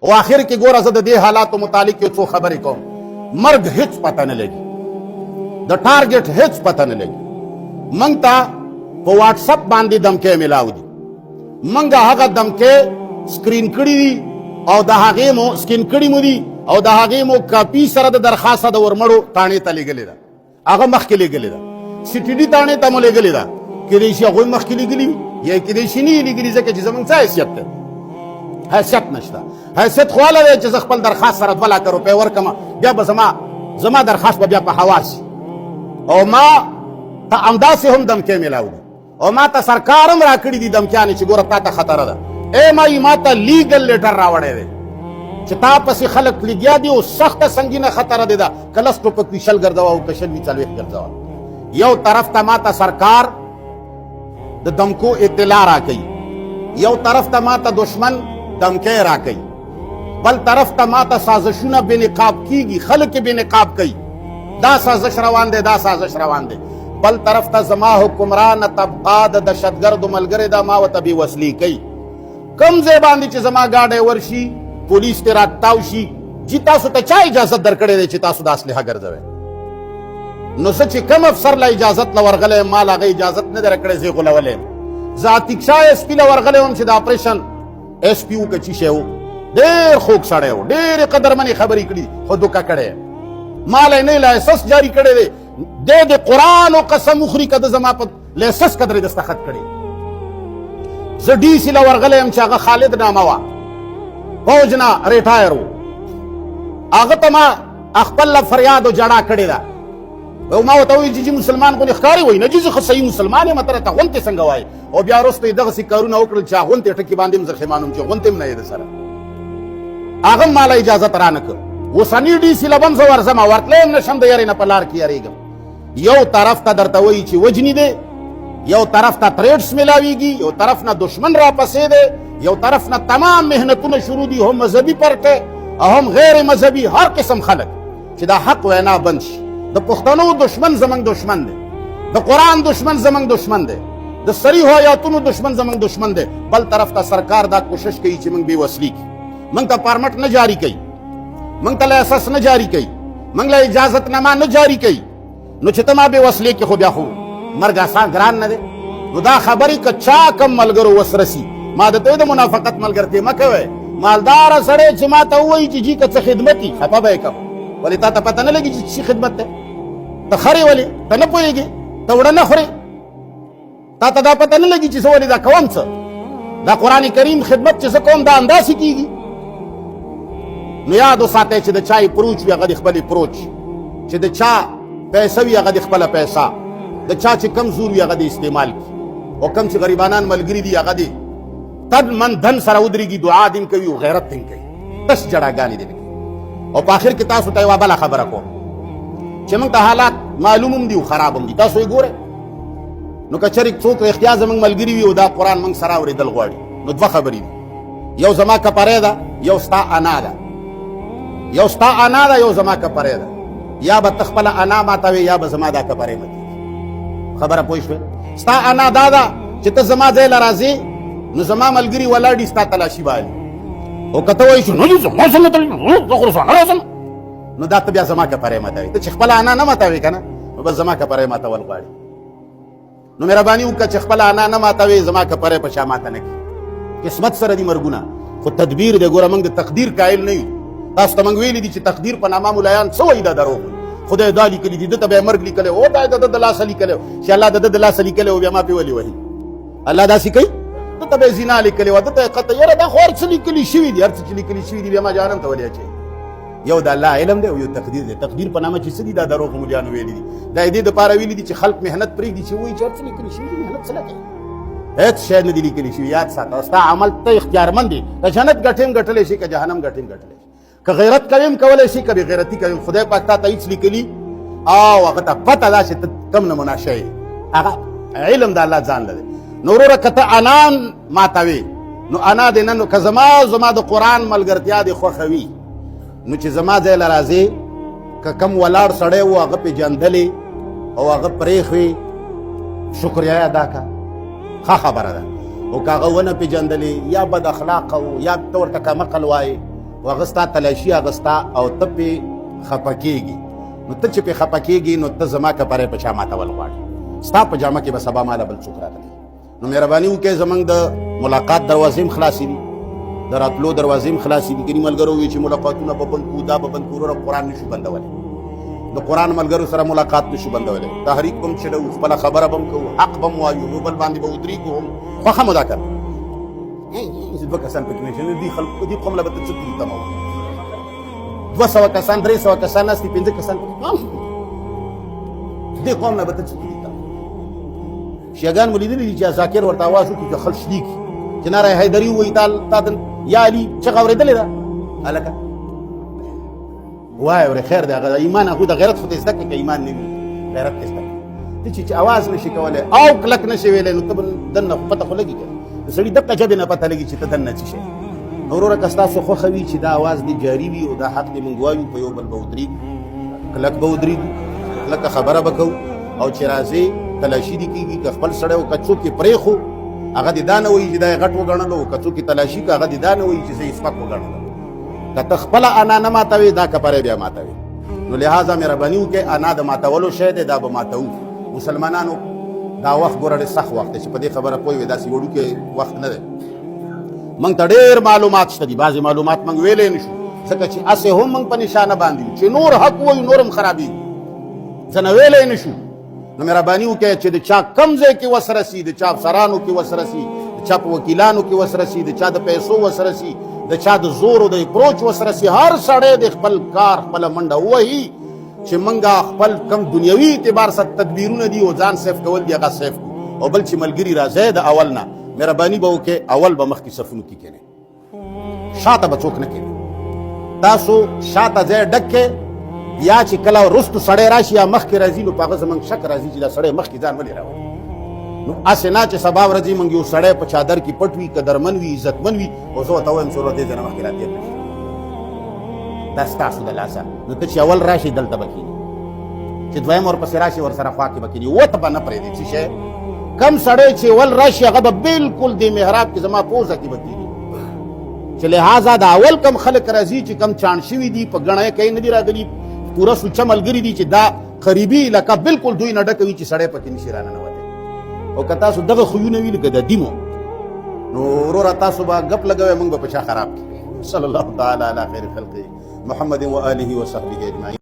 او آخر کې ګوره زه د دې حالاتو متعلق یو څو خبرې کوم. مرګ هیڅ پته نه لګي، د ټارګټ هیڅ پته نه لګي. موږ ته په واټسپ باندې دمکې میلاو دي، موږ هغه دمکې سکرین کړي دي او د هغې مو سکین کړي مو دي او د هغې مو کاپي سره د درخواست د ورمړو تاڼې ته لیږلې ده، هغه مخکې لیږلې ده. سی ټي ډي تاڼې ته مو لیږلې ده، کیدای شي هغوی مخکې لیږلي وي یا کیدای شي نه یې لیږلي، ځکه چې زموږ څه حیثیت دی؟ حیثیت نشته. حیثیت خو هله دی چې زه خپل درخواست سره 2 لکه روپۍ ورکړم، بیا به زما درخواست به بیا په هوا شي. او ما ته همداسې هم دمکې میلاو دي او ما ته سرکار هم راکړي دي دمکیانې چې ګوره تا ته خطره ده. ما ته لیګل لیټر راوړی دی چې تا پسې خلک لګیا دي او سخته سنګینه خطره دی ده، که 10 ټوپک وي 20 ګرځوه او که 20 وي 40 ګرځوه. یو طرف ته ما ته سرکار د دمکو اطلاع راکوي، یو طرف ته ما ته دشمن دمکې راکوي، بل طرف ته ما ته سازشونه بې نقاب کیږي، خلک یې بې نقاب کوي، دا سازش روان دی دا سازش روان دی. بل طرف ته زما حکمران طبقه د دهشتګردو ملګرې ده، ما ورته بې وسلي کوي. کوم ځای باندې چې زما ګاډی ورشي پولیس ترې راتاو شي، جي تاسو ته چا اجازت درکړی دی چې تاسو دا اسلحه ګرځوئ؟ نو زه چې کوم افسر له اجازت له ورغلی یم، ما له هغه اجازت نه دی راکړی، زه یې غولولی یم. زه عتیق شاه ایس پي له ورغلی وم چې د اپریشن ایس پي و که چی شی و، ډېر خوږ سړی و، ډېرې قدرمنې خبرې کړي خو دوکه کړی. ما له نه لایسنس جاري کړی دی، دی د قرآن و قسم وخوري که د زما په لایسنس قدرې دستخط کړي. زه ډي سي له ورغلی یم چې هغه خالد نامه وه، فوج نه ریټایر و، هغه ته ما خپل فریاد و جړا کړې ده. او ما ورته وویل چې مسلمان خو دې ښکاري وایي، نه جي زه خو صحیح مسلمان یم، ته راته غونتې څنګه وایي؟ او بیا وروسته یې دغسې کارونه وکړل چې غونتې ټکي باندې هم زه ښیمان وم چې غونتې هم نه یې د سره، هغه هم ما له اجازت رانه کړ. اوسني ډي سي له به هم زه ورځم، ورتلی هم نه شم، د یارې نه په لار کې یارېږم. یو طرف ته درته وایي چې وجني دی، یو طرف ته تریډس میلاویږي، یو طرف نه دشمن راپسې دی، یو طرف نه تمام محنتونه شروع دي، هم مذهبي پرټې او هم غیر مذهبي، هر قسم خلک چې دا حق وینا بند شي. د پښتنو دشمن زموږ دشمن دی، د قرآن دشمن زموږ دشمن دی، د صریحو آیاتونو دشمن زموږ دشمن دی. بل طرف ته سرکار دا کوشش کوي چې موږ بې وسلي کړي، موږ ته پارمټ نه جاري کوي، موږ ته لایسنس نه جاري کوي، موږ له اجازت نامه نه جاري کوي. نو چې ته ما بې وسلې کې خو بیا خو مرګ آسان ګران نه دی. نو دا خبرې که چا کم ملګرو وس رسي، ما درته د منافقت ملګرتې مه کوئ. مالداره سړی چې ما ته ووایي چې جي که څه خدمت وي خفه به یې کړم، ولې تا ته پته نه لګي چې څه خدمت دی؟ ته خرې ولې ته نه پوهېږې؟ ته وړه نه خورې؟ تا ته دا پته نه لګي چې زه ولې دا کوم څه؟ دا قرآن کریم خدمت چې زه کوم دا همداسې کېږي. نو یاد وساتئ چې د چا اپروچ وي هغه د خپل اپروچ، چې د چا پیسه وي هغه د خپله پیسه، د چا چې کم زور وي هغه د استعمال کړي، او کم چې غریبانان ملګري دي هغه د تن من دن سره ودرېږي، دعا دین کوي او غیرت دین کوي، بس جړاګانې دې نه کوي. او په آخر کې تاسو ته یوه بله خبره کوم چې موږ ته حالات معلوم هم دي او خراب هم دي، تاسو یې ګورئ. نو که چېرې څوک رښتیا زموږ ملګري وي او دا قرآن موږ سره اورېدل غواړي، نو 2 خبرې دي، یو زما کپرۍ ده، یو ستا انا ده. یو ستا انا ده، یو زما کپرۍ ده. یا به ته خپله انا ماتوې یا به زما دا کپرۍ ماتېږي. خبره پوه شوې؟ ستا انا دا ده چې ته زما ځای له راځې نو زما ملګري ولاړ دي ستا تلاشي بالي، او که ته وایي چې نه دي زما څنګه تلاشي، زه خو رسوانه راځم، نو دا ته بیا زما کپرۍ ماتوې. ته چې خپله انا نه ماتوې که نه، نو بس زما کپرۍ ماتول غواړي. نو مهرباني وکړه چې خپله انا نه ماتوې، زما کپرۍ په شا ماته نه کړي. قسمت سره دي مرګونه، خو تدبیر دی. ګوره موږ د تقدیر قایل نه یو. تاسو ته موږ ویلي دي چې تقدیر په نامه ملایان څه وایي دا دروغ وایي. خدای دا لیکلي دي، ده ته به یې مرګ لیکلی او دا یې د ده د لاسه لیکلی و چې الله د ده د لاسه لیکلی و بیا ما پې ولې وهي؟ الله داسې کوي؟ ده ته به یې زنا لیکلې وه، ده ته یې قطع، یاره دا خو هر څه لیکلي شوي دي، هر څه چې لیکلي شوي دي بیا ما جهنم ته ولې اچوي؟ یو د الله علم دی او یو تقدیر دی. تقدیر په نامه چې څه دي دا دروغ ملیانو ویلي دي. دا یې دې دپاره ویلي دي چې خلق محنت پرېږدي چې وایي چې هر څه لیکلي شوي دي، محنت څه کوي؟ هېڅ شی نه دي لیکلي شوي. یاد ساته، او ستا عمل ته اختیارمند دی، که جنت ګټې هم ګټلی شي، که جهنم ګټې هم ګټلی شي، که غیرت کوې هم کولی شي، که بې غیرتي کوې هم. خدای پاک تا ته هېڅ لیکلي او هغه ته پته ده چې ته کم نمونه شی یې، هغه علم د الله ځان لري. نو وروره که ته انا ماتوې، نو انا دې نه، نو که زما د قرآن ملګرتیا دې خوښوي، نو چې زما ځای له راځې، که کم ولاړ سړی و هغه پېژندلې او هغه پرېښوې، شکریه یې ادا کړه، ښه خبره ده. او که هغه ونه پېژندلې، یا بد اخلاقه و، یا ته ورته کم عقل وایې، هغه ستا تلاشي اغستا او ته پې خفه کېږي نو ته چې پې خفه کېږي نو ته زما کپری په چا ماتول غواړې ستا په جامه کې به سبا ماله بل څوک راغلی نو مهرباني وکړئ زموږ د ملاقات دروازې هم خلاصې دي د راتلو دروازې هم خلاصې دي ګینې ملګرو وي چې ملاقاتونه به بند کړو دا به بند کړو قرآن نشو بندولی د قرآن ملګرو سره ملاقات نشو بندولی تحریک به هم چلوو خپله خبره به هم کوو حق به هم وایو یو بل باندې به ودرېږو هم خوښه مو دا کړه دوه کسان پکې نشته دې خلکو دې قوم له به ته څه کوي تمه 200 کسان 300 کسان ناست دي 5 کسان دې قوم نه به ته څه کوي تمه شیعګان مو لیدلي چې ذاکر ورته اواز وکړي چې خلک شلیږي چې ناره حیدري ووایي تا یا علي چغه اورېدلې ده هلکه وایه ورې خیر دی هغه ایمان هغوی د غیرت خو دې زده کړې که ایمان نه وي غیرت دې زده کړې ته چې اواز نشي کولی او کلک نشي ویلی نو ته به دننه پته خو لګي که د سړي دقه ژبې نه پته لګي چې ته دننه څه شی نو وروره که ستاسو خوښه وي چې دا اواز دې جاري وي او دا حق دې مونږ وایو په یو بل به ودرېږو کلک به ودرېږو کلکه خبره به کوو او چې راځې تلاشي دې کېږي که خپل سړی او که څوک یې پرېښو هغه دې دا نه وایي چې دا یې غټ وګڼلو که څوک یې تلاشي که هغه دې دا نه وایي چې زه یې سپک وګڼلم که ته خپله انا نه ماتوې دا کپری بیا ماتوې نو لحاظه مهرباني وکړئ انا د ماتولو شی دی دا به ماتوو مسلمانانو دا وخت ګوره ډېر سخت وخت دی چې په دې خبره پوه وي داسې وړوکی وخت نه دی موږ ته ډېر معلومات شته دي بعضې معلومات موږ ویلی نه شو ځکه چې هسې هم موږ په نشانه باندې یو چې نور حق وایو نور هم خرابېږي څه نه ویلی نه شو نو مهرباني وکړئ چې د چا کم ځای کې وس رسي د چا افسرانو کې وس رسي د چا په وکیلانو کې وس رسي د چا د پیسو وس رسي د چا د زور او د اپروچ وس رسي هر سړی د خپل کار خپله منډه ووهي چې منګه خپل کم دنیوي اعتبار سره تدبیرونه دي او ځان سیف کول دي هغه سیف کړو او بل چې ملګري راځي د اول نه مهرباني به وکړئ اول به مخکې صفونو کې کښېنئ شاته به څوک نه کښېنئ تاسو شاته ځای ډک کړئ یا چې کله وروستو سړی راشي یا مخکې راځي نو په هغه زموږ شک راځي چې دا سړی مخکې ځان ولې راوړي نو هسې نه چې سبا ورځې موږ یو سړی په چادر کې پټ وي قدرمن وي عزتمن وي او زه ورته وایم چې ورور دې ځای نه مخکې راتېر نه شي دا ستاسو د لاسه نو ته چې اول راشي دلته به کښېني چې دویم ورپسې راشي ورسره خوا کې به کښېني وته به نه پرېږدي څه شی کم سړی چې اول راشي هغه به بالکل دې محراب کې زما پوزه کې به کښېني چې لحاظه د اول کم خلک راځي چې کم چاڼ شوي دي په ګڼه کوي نه دي راغلي پوره سوچه ملګري دي چې دا قریبي علاقه بالکل دوی نه ډکه وي چې سړی پکې نشي راننوتی او که تاسو دغه خویونه وي لکه د دیمو نو وروره تاسو به ګپ لګوئ موږ به په چا خراب کړي صلی الله تعالی علی خیر خلقه محمد و آله و صحبه اجمعین